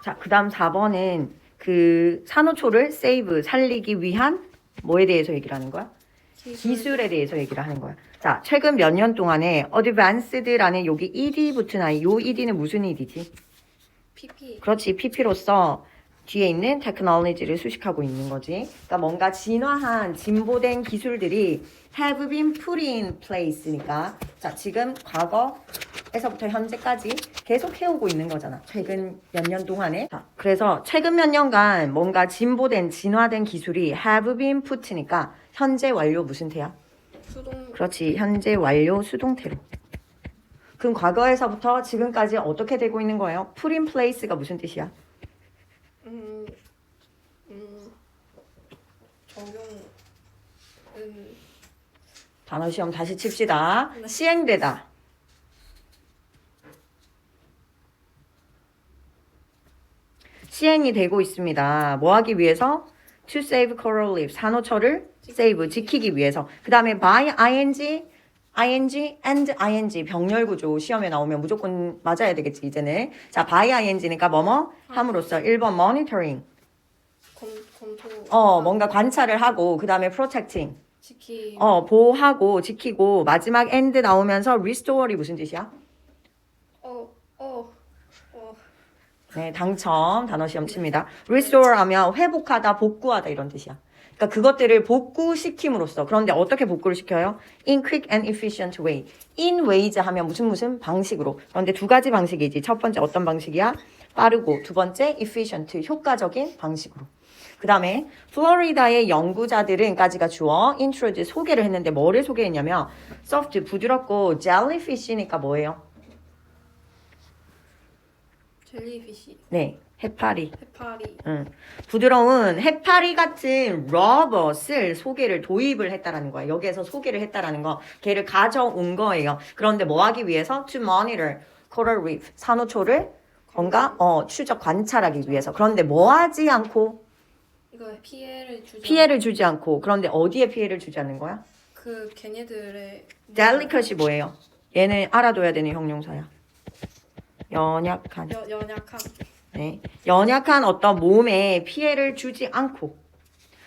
자, 그 다음 4번은 그 산호초를 세이브, 살리기 위한 뭐에 대해서 얘기를 하는 거야? 기술에 대해서 얘기를 하는 거야. 자, 최근 몇 년 동안에 advanced라는 여기 ed 붙은 아이, 요 ed는 무슨 ed지? PP. 그렇지, pp로서 뒤에 있는 테크놀로지를 수식하고 있는 거지. 그러니까 뭔가 진화한, 진보된 기술들이 have been put in place니까 자, 지금 과거에서부터 현재까지 계속 해오고 있는 거잖아. 최근 몇 년 동안에. 자, 그래서 최근 몇 년간 뭔가 진보된, 진화된 기술이 have been put니까 현재 완료 무슨 태야? 수동. 그렇지, 현재 완료 수동태로. 그럼 과거에서부터 지금까지 어떻게 되고 있는 거예요? put in place가 무슨 뜻이야? 적용. 단어 시험 다시 칩시다. 네. 시행되다. 시행이 되고 있습니다. 뭐 하기 위해서? To save coral reef. 산호초를 save, 지키기 위해서. 그 다음에 by ing, ing and ing 병렬 구조 시험에 나오면 무조건 맞아야 되겠지 이제는. 자, by ing니까 뭐뭐 함으로써 1번 monitoring. 검토. 뭔가 관찰을 하고 그 다음에 protecting. 지키. 보호하고 지키고 마지막 end 나오면서 restore이 무슨 뜻이야? 네, 당첨 단어 시험 칩니다. restore 하면 회복하다, 복구하다 이런 뜻이야. 그러니까 그것들을 복구시킴으로써. 그런데 어떻게 복구를 시켜요? In quick and efficient way. In ways 하면 무슨 방식으로. 그런데 두 가지 방식이지. 첫 번째 어떤 방식이야? 빠르고. 두 번째 efficient, 효과적인 방식으로. 그 다음에 플로리다의 연구자들은까지가 주어 introduce 소개를 했는데 뭐를 소개했냐면 soft, 부드럽고 jellyfish니까 뭐예요? 젤리피시. 네, 해파리. 해파리. 부드러운 해파리 같은 로봇을 도입을 했다라는 거야. 여기에서 소개를 했다라는 거. 걔를 가져온 거예요. 그런데 뭐 하기 위해서? To monitor coral reef. 산호초를 뭔가 추적 관찰하기 위해서. 그런데 뭐 하지 않고? 이거 피해를 주지 않고. 그런데 어디에 피해를 주지 않는 거야? 그 걔네들의 delicat이 뭐예요? 얘는 알아둬야 되는 형용사야. 연약한. 연약한. 네. 연약한 어떤 몸에 피해를 주지 않고.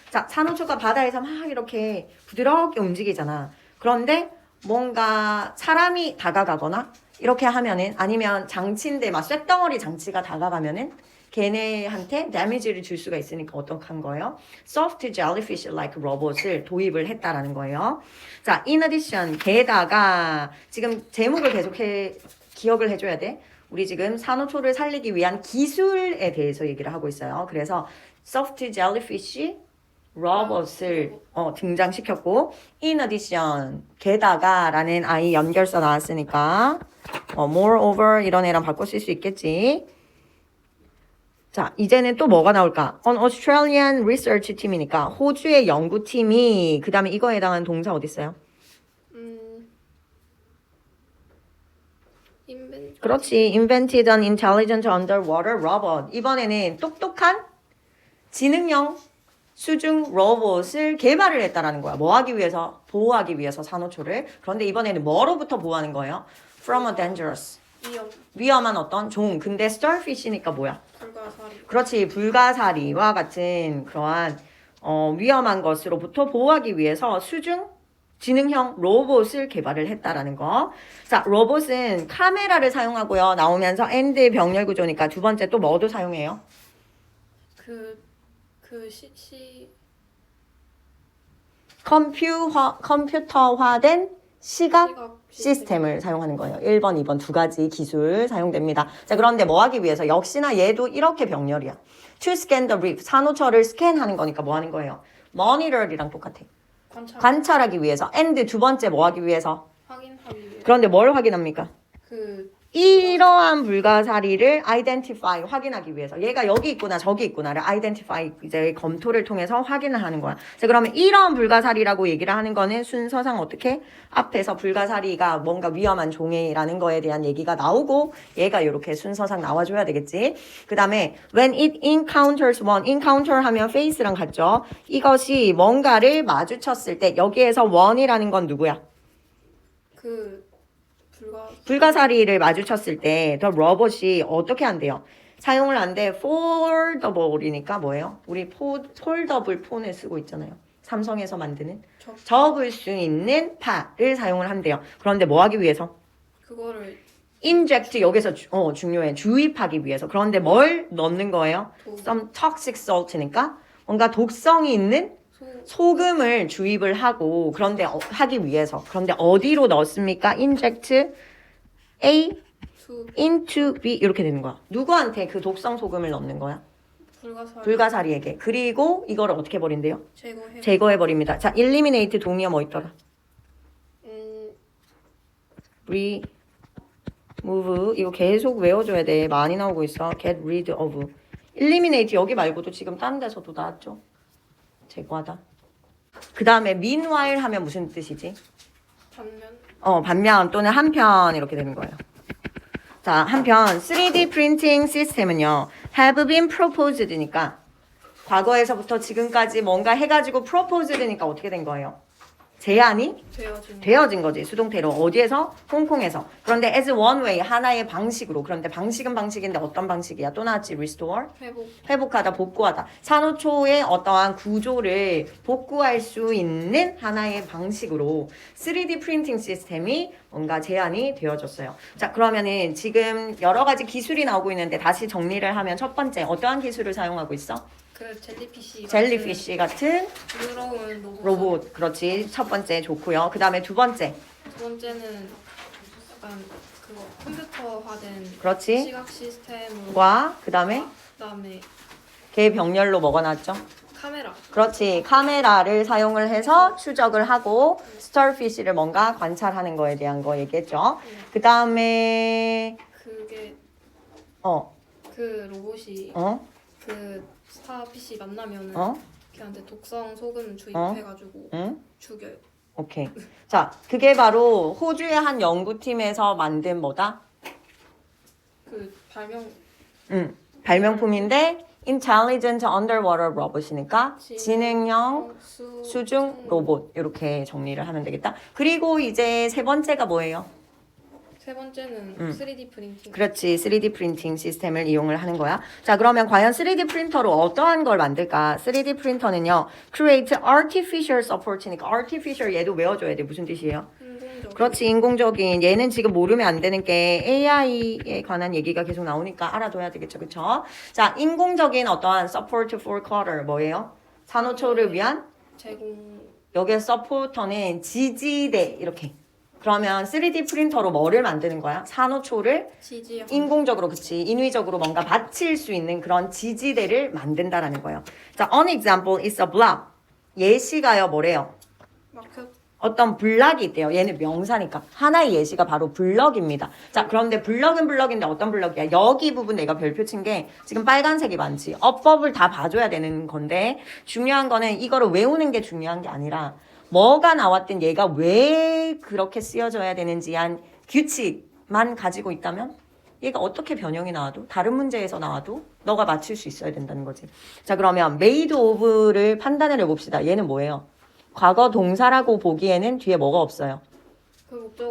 자, 산호초가 바다에서 막 이렇게 부드럽게 움직이잖아. 그런데 뭔가 사람이 다가가거나 이렇게 하면은 아니면 장치인데 막 쇳덩어리 장치가 다가가면은 걔네한테 데미지를 줄 수가 있으니까 어떡한 거예요? Soft jellyfish like robot을 도입을 했다라는 거예요. 자, in addition, 게다가 지금 제목을 계속해 기억을 해줘야 돼. 우리 지금 산호초를 살리기 위한 기술에 대해서 얘기를 하고 있어요. 그래서 soft jellyfish robot을 등장시켰고 in addition, 게다가 라는 아이 연결사 나왔으니까 moreover 이런 애랑 바꿔 쓸 수 있겠지. 자, 이제는 또 뭐가 나올까? An Australian research team이니까 호주의 연구팀이 그 다음에 이거에 해당하는 동사 어디 있어요? 그렇지. invented an intelligent underwater robot. 이번에는 똑똑한 지능형 수중 로봇을 개발을 했다라는 거야. 뭐 하기 위해서? 보호하기 위해서 산호초를. 그런데 이번에는 뭐로부터 보호하는 거예요? From a dangerous. 위험한 어떤 종. 근데 starfish니까 뭐야? 불가사리. 그렇지. 불가사리와 같은 그러한 위험한 것으로부터 보호하기 위해서 수중 지능형 로봇을 개발을 했다라는 거. 자, 로봇은 카메라를 사용하고요. 나오면서 and 병렬 구조니까 두 번째 또 뭐도 사용해요? 컴퓨터화된 시각 시스템을 사용하는 거예요. 1번, 2번 두 가지 기술 사용됩니다. 자, 그런데 뭐 하기 위해서? 역시나 얘도 이렇게 병렬이야. To scan the reef. 산호초를 스캔하는 거니까 뭐 하는 거예요? monitor이랑 똑같아. 관찰하기 위해서. and 두 번째 뭐 하기 위해서? 확인하기 위해. 그런데 뭘 확인합니까? 이러한 불가사리를 identify, 확인하기 위해서. 얘가 여기 있구나, 저기 있구나를 identify, 이제 검토를 통해서 확인을 하는 거야. 자, 그러면 이러한 불가사리라고 얘기를 하는 거는 순서상 어떻게? 앞에서 불가사리가 뭔가 위험한 종이라는 거에 대한 얘기가 나오고, 얘가 이렇게 순서상 나와줘야 되겠지. 그 다음에, when it encounters one, encounter 하면 face랑 같죠? 이것이 뭔가를 마주쳤을 때, 여기에서 one이라는 건 누구야? 불가사리를 마주쳤을 때 더 로봇이 어떻게 한대요? 사용을 하는데 foldable이니까 뭐예요? 우리 폴더블 폰을 쓰고 있잖아요. 삼성에서 만드는 접을 수 있는 파를 사용을 한대요. 그런데 뭐 하기 위해서? 그거를 inject 여기서 중요해. 주입하기 위해서. 그런데 뭘 넣는 거예요? some toxic salt니까 뭔가 독성이 있는 소금을 주입을 하고 그런데 하기 위해서. 그런데 어디로 넣습니까? inject A into B 이렇게 되는 거야. 누구한테 그 독성 소금을 넣는 거야? 불가사리에게. 그리고 이거를 어떻게 버린대요? 제거해 버립니다. 자, eliminate 동의어 뭐 있더라? remove 이거 계속 외워줘야 돼. 많이 나오고 있어. get rid of. eliminate 여기 말고도 지금 다른 데서도 나왔죠. 제거하다. 그 다음에 meanwhile 하면 무슨 뜻이지? 반면 또는 한편 이렇게 되는 거예요. 자, 한편 3D 프린팅 시스템은요. have been proposed니까 과거에서부터 지금까지 뭔가 해가지고 proposed니까 어떻게 된 거예요? 제안이 되어진 거지. 수동태로. 어디에서? 홍콩에서. 그런데 as one way 하나의 방식으로. 그런데 방식은 방식인데 어떤 방식이야? 또 나왔지. restore 회복하다, 복구하다. 산호초의 어떠한 구조를 복구할 수 있는 하나의 방식으로 3D 프린팅 시스템이 뭔가 제안이 되어졌어요. 자, 그러면은 지금 여러 가지 기술이 나오고 있는데 다시 정리를 하면 첫 번째 어떠한 기술을 사용하고 있어? 그 젤리피쉬 같은 부드러운 로봇. 그렇지. 첫 번째 좋고요. 그 다음에 두 번째는 약간 그거 컴퓨터화된 그렇지. 시각 시스템으로 그 다음에 그다음에 걔 병렬로 뭐가 나왔죠? 카메라. 그렇지. 카메라를 사용을 해서 추적을 하고 스타피쉬를 뭔가 관찰하는 거에 대한 거 얘기했죠. 그 다음에 그게 그 로봇이 그 스타피쉬 만나면은 걔한테 독성 소금 주입해가지고 죽여요. 오케이. 자, 그게 바로 호주의 한 연구팀에서 만든 뭐다? 그 발명품인데 Intelligent Underwater Robot이니까 지능형 수중 로봇 이렇게 정리를 하면 되겠다. 그리고 이제 세 번째가 뭐예요? 세 번째는 3D 프린팅. 그렇지. 3D 프린팅 시스템을 이용을 하는 거야. 자, 그러면 과연 3D 프린터로 어떠한 걸 만들까? 3D 프린터는요. Create Artificial Support니까 Artificial 얘도 외워줘야 돼. 무슨 뜻이에요? 그렇지. 인공적인. 얘는 지금 모르면 안 되는 게 AI에 관한 얘기가 계속 나오니까 알아둬야 되겠죠. 그쵸? 자, 인공적인 어떠한 Support for Color 뭐예요? 산호초를 위한 제공. 여기에 서포터는 지지대 이렇게. 그러면 3D 프린터로 뭐를 만드는 거야? 산호초를 인공적으로, 그치, 인위적으로 뭔가 받칠 수 있는 그런 지지대를 만든다라는 거예요. 자, an example is a block. 예시가요, 뭐래요? 어떤 블럭이 있대요. 얘는 명사니까. 하나의 예시가 바로 블럭입니다. 자, 그런데 블럭은 블럭인데 어떤 블럭이야? 여기 부분 내가 별표 친 게 지금 빨간색이 많지. 어법을 다 봐줘야 되는 건데 중요한 거는 이거를 외우는 게 중요한 게 아니라 뭐가 나왔든 얘가 왜 그렇게 쓰여져야 되는지 한 규칙만 가지고 있다면 얘가 어떻게 변형이 나와도 다른 문제에서 나와도 너가 맞출 수 있어야 된다는 거지. 자, 그러면 made of를 판단을 해봅시다. 얘는 뭐예요? 과거 동사라고 보기에는 뒤에 뭐가 없어요?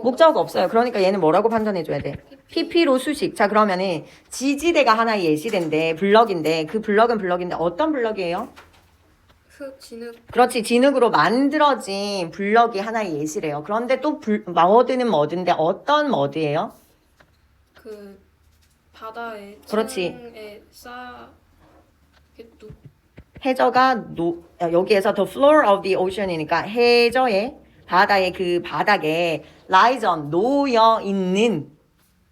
목적어가 없어요. 그러니까 얘는 뭐라고 판단해줘야 돼? PP로 수식. 자, 그러면은 지지대가 하나의 예시대인데 블럭인데 그 블럭은 블럭인데 어떤 블럭이에요? 진흙. 그렇지. 진흙으로 만들어진 블럭이 하나의 예시래요. 그런데 또 머드는 머드인데 어떤 머드예요? 그 바다에 그렇지. 해저가 여기에서 the floor of the ocean이니까 해저의 바다의 그 바닥에 lies on 놓여 있는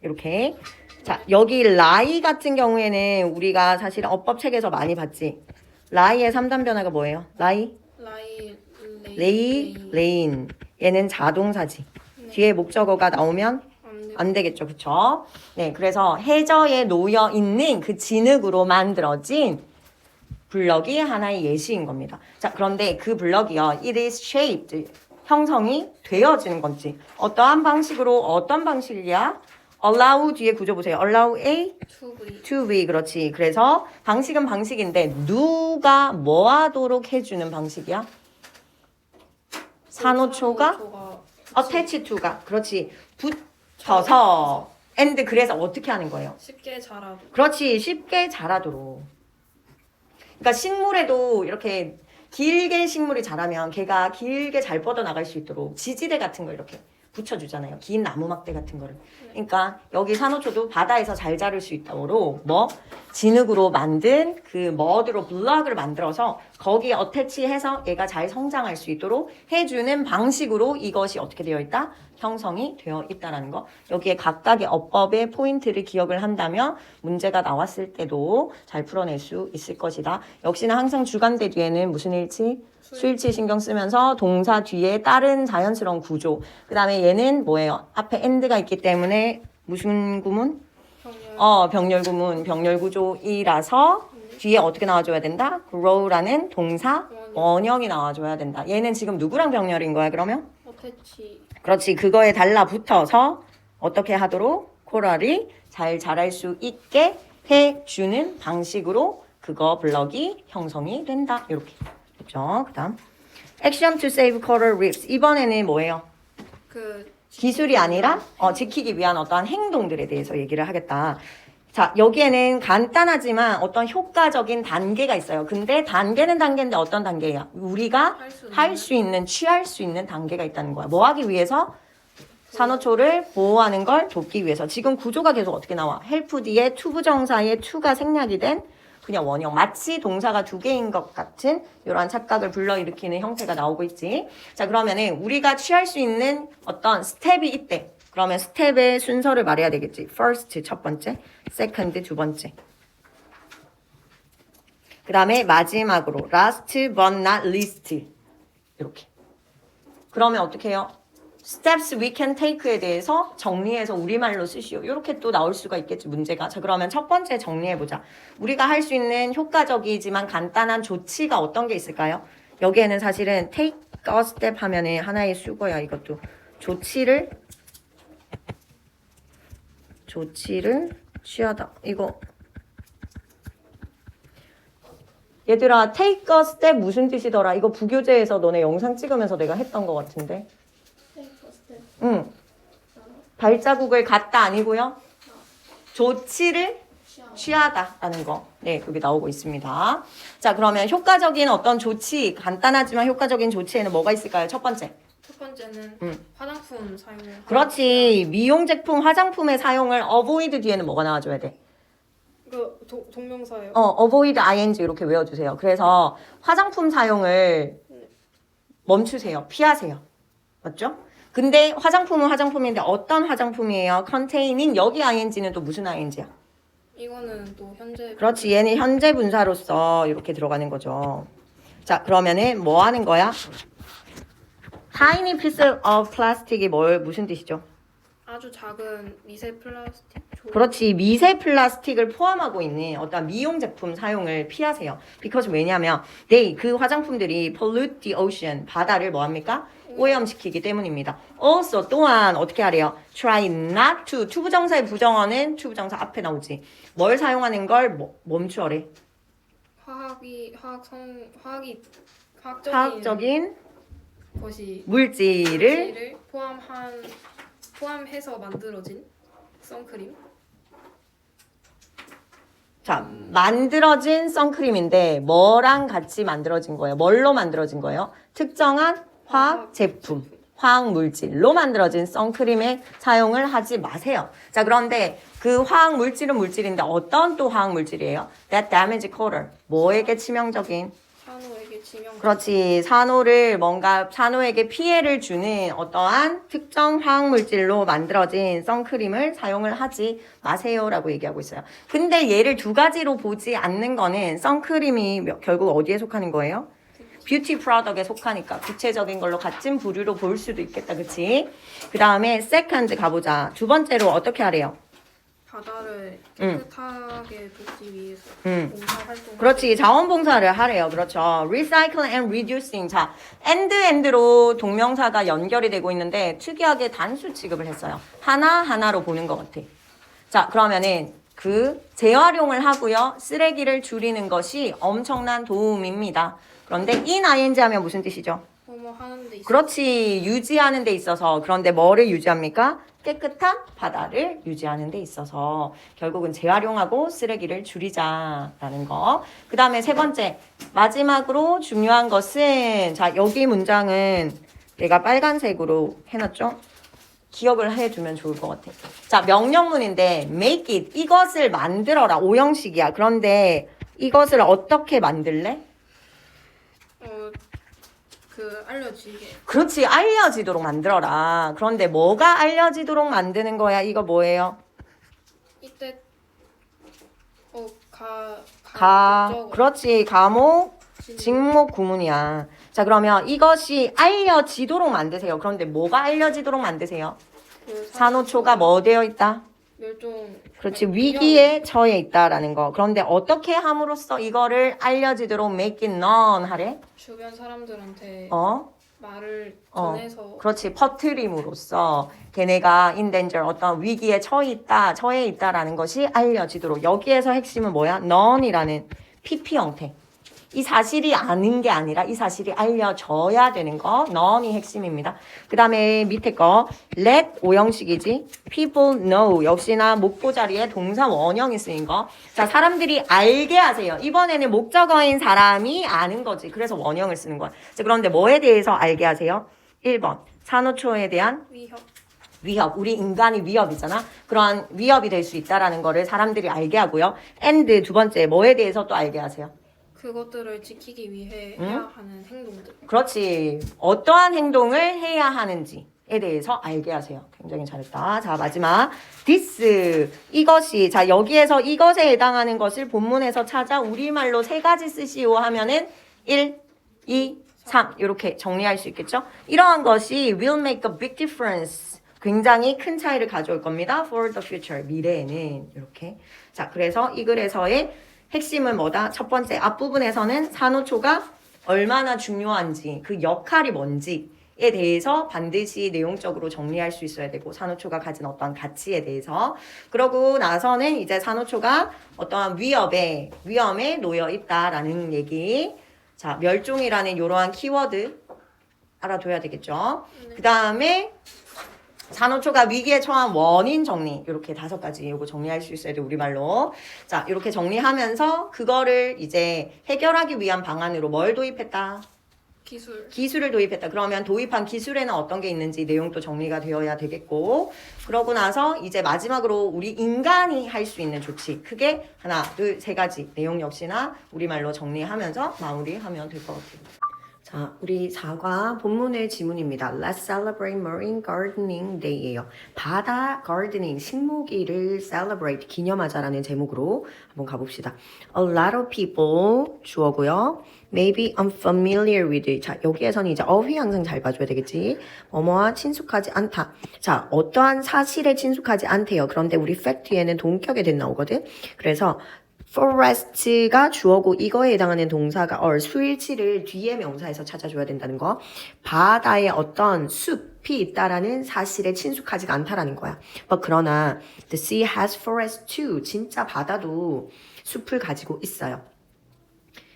이렇게. 자, 여기 lie 같은 경우에는 우리가 사실 어법 책에서 많이 봤지. lie의 3단 변화가 뭐예요? lie, lay. 얘는 자동사지. 뒤에 목적어가 나오면 안 되겠죠. 그쵸? 네, 그래서 해저에 놓여 있는 그 진흙으로 만들어진 블럭이 하나의 예시인 겁니다. 자, 그런데 그 블럭이요. It is shaped. 형성이 되어지는 건지. 어떠한 방식으로, 어떤 방식이야? allow 뒤에 구조 보세요. allow A to be. 그렇지. 그래서 방식은 방식인데 누가 뭐 하도록 해주는 방식이야? 산호초가 attach to가. 그렇지. 붙어서 and 그래서 어떻게 하는 거예요? 쉽게 자라도. 그렇지. 쉽게 자라도록. 그러니까 식물에도 이렇게 길게 식물이 자라면 걔가 길게 잘 뻗어나갈 수 있도록 지지대 같은 거 이렇게 붙여주잖아요. 긴 나무막대 같은 거를. 그러니까 여기 산호초도 바다에서 잘 자랄 수 있도록 뭐 진흙으로 만든 그 머드로 블럭을 만들어서 거기에 어태치해서 얘가 잘 성장할 수 있도록 해주는 방식으로 이것이 어떻게 되어 있다? 형성이 되어 있다라는 거. 여기에 각각의 어법의 포인트를 기억을 한다면 문제가 나왔을 때도 잘 풀어낼 수 있을 것이다. 역시나 항상 주간대 뒤에는 무슨 일치? 수일치 신경 쓰면서 동사 뒤에 다른 자연스러운 구조. 그 다음에 얘는 뭐예요? 앞에 and가 있기 때문에 무슨 구문? 병렬 구문, 병렬 구조이라서 뒤에 어떻게 나와줘야 된다? grow라는 동사 원형이 나와줘야 된다. 얘는 지금 누구랑 병렬인 거야, 그러면? 어태치. 그렇지. 그거에 달라붙어서 어떻게 하도록 코랄이 잘 자랄 수 있게 해주는 방식으로 그거 블럭이 형성이 된다. 이렇게. 됐죠? 그 다음. Action to save coral reefs. 이번에는 뭐예요? 그 기술이 아니라 지키기 위한 어떠한 행동들에 대해서 얘기를 하겠다. 자, 여기에는 간단하지만 어떤 효과적인 단계가 있어요. 근데 단계는 단계인데 어떤 단계야? 우리가 할 수 있는, 취할 수 있는 단계가 있다는 거야. 뭐 하기 위해서? 산호초를 보호하는 걸 돕기 위해서. 지금 구조가 계속 어떻게 나와? help 뒤에 to 부정사의 to가 생략이 된 그냥 원형. 마치 동사가 두 개인 것 같은 이러한 착각을 불러일으키는 형태가 나오고 있지. 자, 그러면은 우리가 취할 수 있는 어떤 스텝이 있대. 그러면 스텝의 순서를 말해야 되겠지. first 첫 번째, second 두 번째. 그 다음에 마지막으로 last but not least 이렇게. 그러면 어떻게 해요? steps we can take에 대해서 정리해서 우리말로 쓰시오. 이렇게 또 나올 수가 있겠지, 문제가. 자, 그러면 첫 번째 정리해보자. 우리가 할 수 있는 효과적이지만 간단한 조치가 어떤 게 있을까요? 여기에는 사실은 take a step 하면은 하나의 수거야, 이것도. 조치를 취하다. 이거. 얘들아, take a step 무슨 뜻이더라? 이거 부교재에서 너네 영상 찍으면서 내가 했던 것 같은데. 응. 발자국을 갖다 아니고요. 조치를 취하다라는 거. 네, 그게 나오고 있습니다. 자, 그러면 효과적인 어떤 조치, 간단하지만 효과적인 조치에는 뭐가 있을까요? 첫 번째. 첫 번째는 화장품 사용을. 그렇지. 미용 제품, 화장품의 사용을 avoid 뒤에는 뭐가 나와줘야 돼? 그 동명사예요. avoid ing 이렇게 외워주세요. 그래서 화장품 사용을 멈추세요. 피하세요. 맞죠? 근데 화장품은 화장품인데 어떤 화장품이에요? containing 여기 ing는 또 무슨 ing야? 이거는 또 현재. 그렇지. 얘는 현재 분사로서 이렇게 들어가는 거죠. 자, 그러면은 뭐 하는 거야? tiny piece of plastic이 무슨 뜻이죠? 아주 작은 미세 플라스틱. 그렇지. 미세 플라스틱을 포함하고 있는 어떤 미용 제품 사용을 피하세요. because 왜냐하면 그 화장품들이 pollute the ocean 바다를 뭐합니까? 오염시키기 때문입니다. also 또한 어떻게 하래요? try not to 부정사의 부정어는 to 부정사 앞에 나오지. 뭘 사용하는 걸 멈추어래. 화학적인 것이 물질을 포함해서 만들어진 선크림. 자, 만들어진 선크림인데 뭐랑 같이 만들어진 거예요? 뭘로 만들어진 거예요? 특정한 화학 제품, 화학 물질로 만들어진 선크림의 사용을 하지 마세요. 자, 그런데 그 화학 물질은 물질인데 어떤 또 화학 물질이에요? That damage coral. 뭐에게 치명적인? 산호에게 치명적인. 그렇지. 산호에게 피해를 주는 어떠한 특정 화학물질로 만들어진 선크림을 사용을 하지 마세요라고 얘기하고 있어요. 근데 얘를 두 가지로 보지 않는 거는 선크림이 결국 어디에 속하는 거예요? 뷰티 프로덕트에 속하니까 구체적인 걸로 같은 부류로 볼 수도 있겠다. 그치? 그 다음에 second 가보자. 두 번째로 어떻게 하래요? 바다를 깨끗하게 돕기 위해서 봉사활동. 그렇지. 자원봉사를 하래요. 그렇죠. Recycle and reducing. 자, end로 동명사가 연결이 되고 있는데 특이하게 단수 취급을 했어요. 하나하나로 보는 것 같아. 자, 그러면은 재활용을 하고요. 쓰레기를 줄이는 것이 엄청난 도움입니다. 그런데 in ing 하면 무슨 뜻이죠? 뭐뭐 하는 데 있어서. 그렇지. 유지하는 데 있어서. 그런데 뭐를 유지합니까? 깨끗한 바다를 유지하는 데 있어서 결국은 재활용하고 쓰레기를 줄이자라는 거. 그 다음에 세 번째, 마지막으로 중요한 것은, 자, 여기 문장은 내가 빨간색으로 해놨죠? 기억을 해두면 좋을 것 같아. 자, 명령문인데 make it, 이것을 만들어라. 오형식이야. 그런데 이것을 어떻게 만들래? 알려지게. 그렇지, 알려지도록 만들어라. 그런데 뭐가 알려지도록 만드는 거야? 이거 뭐예요? 이때 그렇지, 가목, 직목 구문이야. 자, 그러면 이것이 알려지도록 만드세요. 그런데 뭐가 알려지도록 만드세요? 산호초가 뭐 되어 있다? 멸종. 그렇지, 위기에 처해 있다라는 거. 그런데 어떻게 함으로써 이거를 알려지도록 make it known 하래? 주변 사람들한테 말을 어, 전해서. 그렇지, 퍼뜨림으로써 걔네가 in danger, 어떤 위기에 처해 있다라는 것이 알려지도록. 여기에서 핵심은 뭐야? known이라는 PP 형태. 이 사실이 아는 게 아니라 이 사실이 알려져야 되는 거. known이 핵심입니다. 그 다음에 밑에 거 let 오형식이지. people know 역시나 목보 자리에 동사 원형이 쓰인 거. 자, 사람들이 알게 하세요. 이번에는 목적어인 사람이 아는 거지. 그래서 원형을 쓰는 거야. 자, 그런데 뭐에 대해서 알게 하세요? 1번 산호초에 대한 위협, 우리 인간이 위협이잖아. 그런 위협이 될 수 있다라는 거를 사람들이 알게 하고요. and 두 번째 뭐에 대해서 또 알게 하세요? 그것들을 지키기 위해 해야 하는 행동들. 그렇지. 어떠한 행동을 해야 하는지에 대해서 알게 하세요. 굉장히 잘했다. 자, 마지막 this, 이것이. 자, 여기에서 이것에 해당하는 것을 본문에서 찾아 우리말로 세 가지 쓰시오 하면은 1, 2, 3 이렇게 정리할 수 있겠죠? 이러한 것이 will make a big difference. 굉장히 큰 차이를 가져올 겁니다. For the future. 미래에는 이렇게. 자, 그래서 이 글에서의 핵심은 뭐다? 첫 번째, 앞부분에서는 산호초가 얼마나 중요한지, 그 역할이 뭔지에 대해서 반드시 내용적으로 정리할 수 있어야 되고, 산호초가 가진 어떠한 가치에 대해서. 그러고 나서는 이제 산호초가 어떠한 위험에 놓여 있다라는 얘기. 자, 멸종이라는 이러한 키워드 알아둬야 되겠죠. 그 다음에 산호초가 위기에 처한 원인 정리, 이렇게 5가지 요거 정리할 수 있어야 돼, 우리말로. 자, 이렇게 정리하면서 그거를 이제 해결하기 위한 방안으로 뭘 도입했다? 기술을 도입했다. 그러면 도입한 기술에는 어떤 게 있는지 내용도 정리가 되어야 되겠고, 그러고 나서 이제 마지막으로 우리 인간이 할 수 있는 조치, 크게 하나, 둘, 3가지 내용 역시나 우리말로 정리하면서 마무리하면 될 것 같아요. 자, 우리 4과 본문의 지문입니다. Let's celebrate Marine Gardening Day예요. 바다 가르드닝, 식목일을 celebrate, 기념하자라는 제목으로 한번 가봅시다. A lot of people, 주어고요. Maybe unfamiliar with. 자, 여기에서는 이제 어휘 항상 잘 봐줘야 되겠지. 뭐뭐와 친숙하지 않다. 자, 어떠한 사실에 친숙하지 않대요. 그런데 우리 fact에는 동격에 된 나오거든. 그래서 forest가 주어고 이거에 해당하는 동사가 수일치를 뒤에 명사에서 찾아줘야 된다는 거. 바다에 어떤 숲이 있다라는 사실에 친숙하지 않다라는 거야. 그러나 the sea has forest too. 진짜 바다도 숲을 가지고 있어요.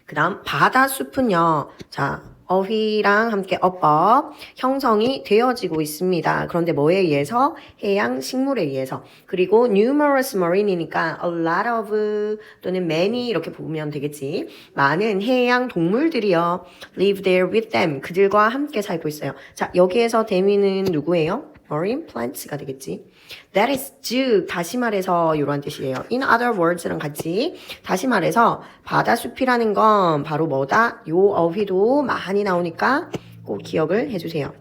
그 다음 바다 숲은요. 자, 어휘랑 함께 어법 형성이 되어지고 있습니다. 그런데 뭐에 의해서? 해양 식물에 의해서. 그리고 numerous marine이니까 a lot of 또는 many 이렇게 보면 되겠지. 많은 해양 동물들이요. live there with them. 그들과 함께 살고 있어요. 자, 여기에서 them이는 누구예요? marine plants가 되겠지. That is 즉 다시 말해서 이런 뜻이에요. In other words랑 같이 다시 말해서 바다숲이라는 건 바로 뭐다? 요 어휘도 많이 나오니까 꼭 기억을 해주세요.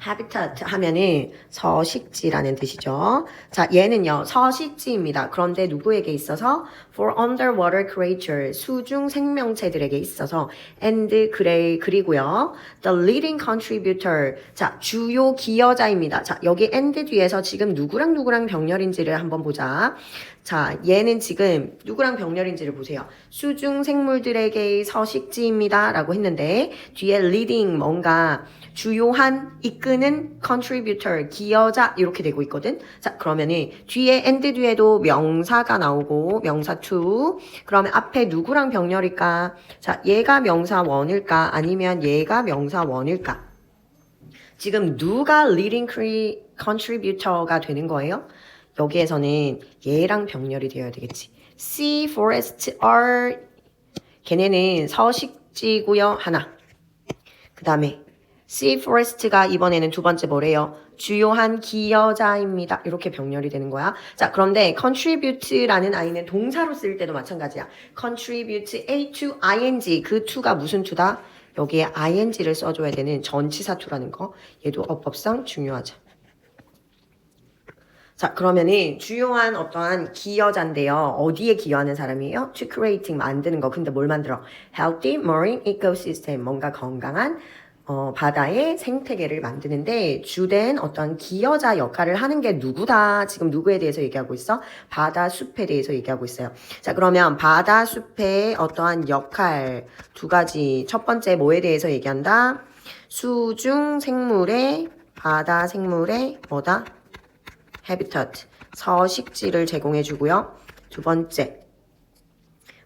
habitat 하면은 서식지라는 뜻이죠. 자, 얘는요 서식지입니다. 그런데 누구에게 있어서? for underwater creature 수중 생명체들에게 있어서 and 그리고요 the leading contributor 자 주요 기여자입니다. 자, 여기 and 뒤에서 지금 누구랑 병렬인지를 한번 보자. 자, 얘는 지금 누구랑 병렬인지를 보세요. 수중 생물들에게의 서식지입니다 라고 했는데 뒤에 leading 뭔가 주요한 이끄는 contributor 기여자 이렇게 되고 있거든. 자, 그러면은 뒤에 and 뒤에도 명사가 나오고 명사 to 그러면 앞에 누구랑 병렬일까? 자, 얘가 명사 원일까? 아니면 얘가 명사 원일까? 지금 누가 leading contributor가 되는 거예요? 여기에서는 얘랑 병렬이 되어야 되겠지. Sea, forest, are 걔네는 서식지고요. 하나. 그 다음에 Sea, forest가 이번에는 두 번째 뭐래요? 주요한 기여자입니다. 이렇게 병렬이 되는 거야. 자, 그런데 contribute라는 아이는 동사로 쓸 때도 마찬가지야. contribute A to ing 그 to가 무슨 to다? 여기에 ing를 써줘야 되는 전치사 to라는 거. 얘도 어법상 중요하죠. 자, 그러면은 주요한 어떠한 기여자인데요. 어디에 기여하는 사람이에요? To creating 만드는 거. 근데 뭘 만들어? Healthy marine ecosystem 뭔가 건강한 바다의 생태계를 만드는데 주된 어떤 기여자 역할을 하는 게 누구다? 지금 누구에 대해서 얘기하고 있어? 바다 숲에 대해서 얘기하고 있어요. 자, 그러면 바다 숲의 어떠한 역할 두 가지. 첫 번째 뭐에 대해서 얘기한다? 수중 생물의 바다 생물의 뭐다? habitat 서식지를 제공해 주고요. 두 번째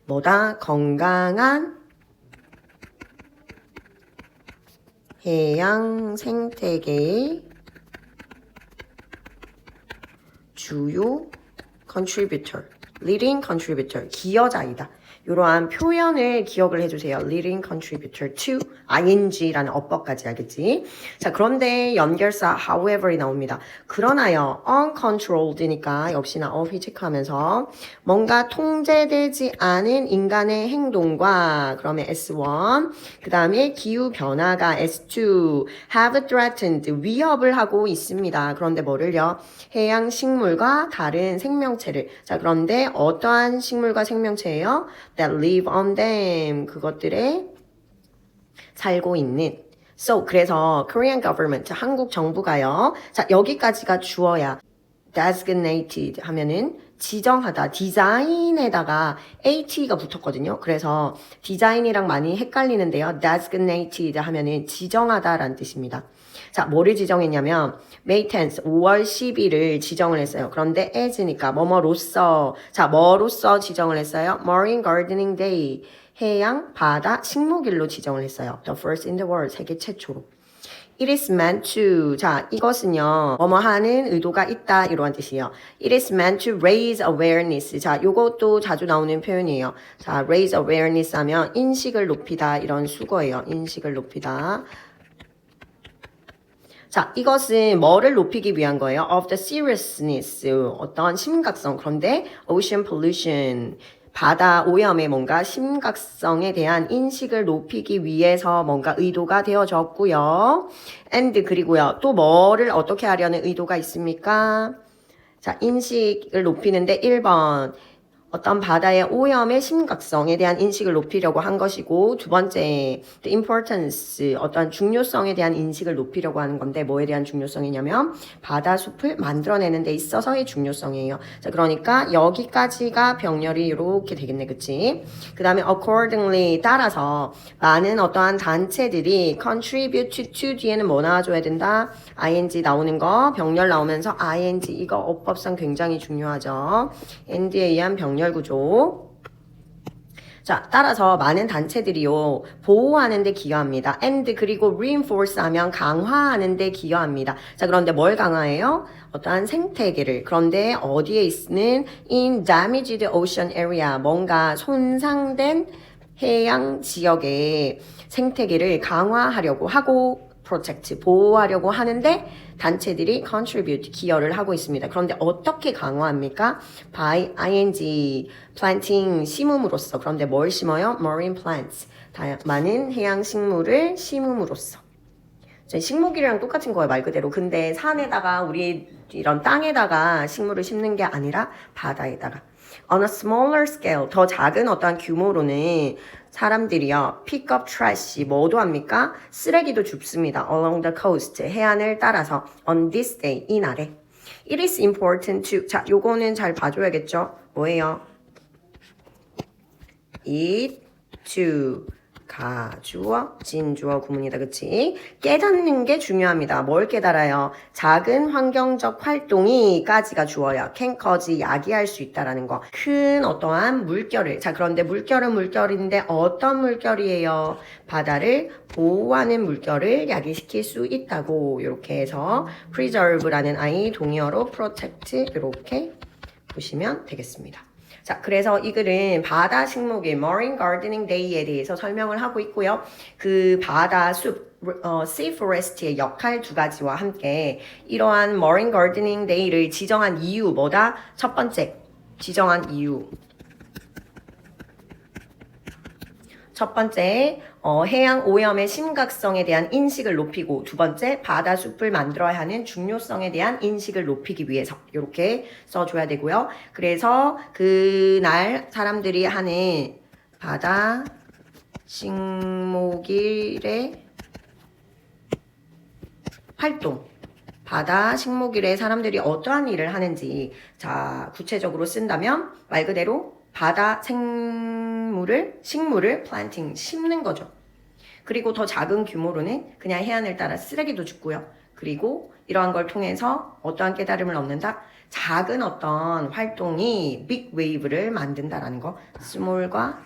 뭐다? 건강한 해양 생태계의 주요 contributor, leading contributor, 기여자이다. 이러한 표현을 기억을 해주세요. leading contributor to ing라는 어법까지 알겠지? 자, 그런데 연결사 however이 나옵니다. 그러나요, uncontrolled니까 역시나 휘직하면서 뭔가 통제되지 않은 인간의 행동과 그러면 S1, 그 다음에 기후변화가 S2, have threatened, 위협을 하고 있습니다. 그런데 뭐를요? 해양 식물과 다른 생명체를. 자, 그런데 어떠한 식물과 생명체예요? that live on them. 그것들에 살고 있는. So, 그래서 Korean government, 한국 정부가요. 자, 여기까지가 주어야. designated 하면은 지정하다. 디자인에다가 at가 붙었거든요. 그래서 디자인이랑 많이 헷갈리는데요. designated 하면은 지정하다라는 뜻입니다. 자, 뭐를 지정했냐면 May 10th, 5월 10일을 지정을 했어요. 그런데 as니까 뭐뭐로써. 자, 뭐로써 지정을 했어요? Marine Gardening Day. 해양, 바다, 식목일로 지정을 했어요. The first in the world, 세계 최초로. It is meant to. 자, 이것은요, 뭐뭐 하는 의도가 있다. 이러한 뜻이에요. It is meant to raise awareness. 자, 요것도 자주 나오는 표현이에요. 자, raise awareness 하면 인식을 높이다. 이런 수거예요. 인식을 높이다. 자, 이것은 뭐를 높이기 위한 거예요? Of the seriousness. 어떤 심각성. 그런데 ocean pollution. 바다 오염의 뭔가 심각성에 대한 인식을 높이기 위해서 뭔가 의도가 되어졌고요. and 그리고요. 또 뭐를 어떻게 하려는 의도가 있습니까? 자, 인식을 높이는데 1번. 어떤 바다의 오염의 심각성에 대한 인식을 높이려고 한 것이고 두 번째, the importance, 어떤 중요성에 대한 인식을 높이려고 하는 건데 뭐에 대한 중요성이냐면 바다 숲을 만들어내는 데 있어서의 중요성이에요. 자, 그러니까 여기까지가 병렬이 이렇게 되겠네, 그치? 그 다음에 accordingly, 따라서 많은 어떠한 단체들이 contribute to 뒤에는 뭐 나와줘야 된다? ing 나오는 거, 병렬 나오면서 ing, 이거 어법상 굉장히 중요하죠. and에 의한 병렬 구조. 자, 따라서 많은 단체들이요, 보호하는 데 기여합니다. and 그리고 reinforce 하면 강화하는 데 기여합니다. 자, 그런데 뭘 강화해요? 어떠한 생태계를. 그런데 어디에 있는 in damaged ocean area, 뭔가 손상된 해양 지역의 생태계를 강화하려고 하고 protect, 보호하려고 하는데 단체들이 contribute, 기여를 하고 있습니다. 그런데 어떻게 강화합니까? by ing, planting, 심음으로써. 그런데 뭘 심어요? marine plants, 많은 해양 식물을 심음으로써. 식목일이랑 똑같은 거예요, 말 그대로. 근데 산에다가 우리 이런 땅에다가 식물을 심는 게 아니라 바다에다가. On a smaller scale, 더 작은 어떠한 규모로는 사람들이요, pick up trash, 뭐도 합니까? 쓰레기도 줍습니다. Along the coast, 해안을 따라서. On this day, 이날에. It is important to. 자, 요거는 잘 봐줘야겠죠? 뭐예요? It to 주어, 진주어 구문이다. 그치? 깨닫는 게 중요합니다. 뭘 깨달아요? 작은 환경적 활동이 까지가 주어야. can,까지 야기할 수 있다라는 거. 큰 어떠한 물결을. 자, 그런데 물결은 물결인데 어떤 물결이에요? 바다를 보호하는 물결을 야기시킬 수 있다고. 이렇게 해서 preserve라는 I 동의어로 protect 이렇게 보시면 되겠습니다. 자, 그래서 이 글은 바다 식목일 Marine Gardening Day에 대해서 설명을 하고 있고요. 그 바다 숲, Sea Forest의 역할 두 가지와 함께 이러한 Marine Gardening Day를 지정한 이유 뭐다? 첫 번째, 지정한 이유. 첫 번째, 해양 오염의 심각성에 대한 인식을 높이고, 두 번째, 바다 숲을 만들어야 하는 중요성에 대한 인식을 높이기 위해서 이렇게 써줘야 되고요. 그래서 그날 사람들이 하는 바다 식목일의 활동, 바다 식목일에 사람들이 어떠한 일을 하는지, 자, 구체적으로 쓴다면 말 그대로 바다 식물을 planting, 심는 거죠. 그리고 더 작은 규모로는 그냥 해안을 따라 쓰레기도 줍고요. 그리고 이러한 걸 통해서 어떠한 깨달음을 얻는다? 작은 어떤 활동이 big wave를 만든다라는 거. small과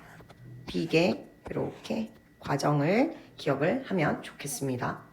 big의 이렇게 과정을 기억을 하면 좋겠습니다.